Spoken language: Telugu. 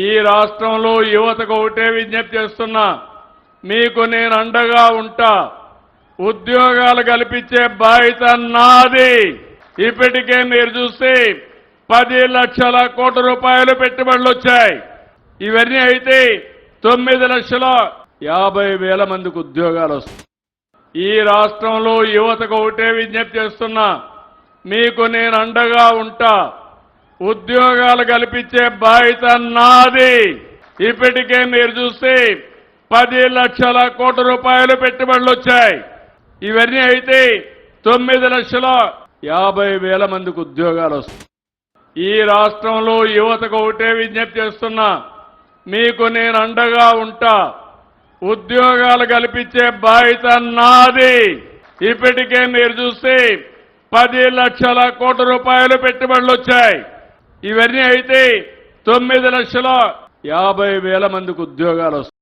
ఈ రాష్ట్రంలో యువతకు ఒకటే విజ్ఞప్తి చేస్తున్నా, మీకు నేను అండగా ఉంటా. ఉద్యోగాలు కల్పించే బాధ్యత నాది. ఇప్పటికే మీరు చూస్తే 10 లక్షల కోట్ల రూపాయలు పెట్టుబడులు వచ్చాయి. ఇవన్నీ అయితే 9,50,000 మందికి ఉద్యోగాలు వస్తాయి. ఈ రాష్ట్రంలో యువతకు ఒకటే విజ్ఞప్తి చేస్తున్నా, మీకు నేను అండగా ఉంటా. ఉద్యోగాలు కల్పించే బాధ్యత నాది. ఇప్పటికే మీరు చూస్తే 10 లక్షల కోట్ల రూపాయలు పెట్టుబడులు వచ్చాయి. ఇవన్నీ అయితే 9,50,000 మందికి ఉద్యోగాలు వస్తాయి. ఈ రాష్ట్రంలో యువతకు ఒకటే విజ్ఞప్తి చేస్తున్నా, మీకు నేను అండగా ఉంటా. ఉద్యోగాలు కల్పించే బాధ్యత నాది. ఇప్పటికే మీరు చూస్తే 10 లక్షల కోట్ల రూపాయలు పెట్టుబడులు వచ్చాయి. ఇవన్నీ అయితే 9,50,000 మందికి ఉద్యోగాలు వస్తాయి.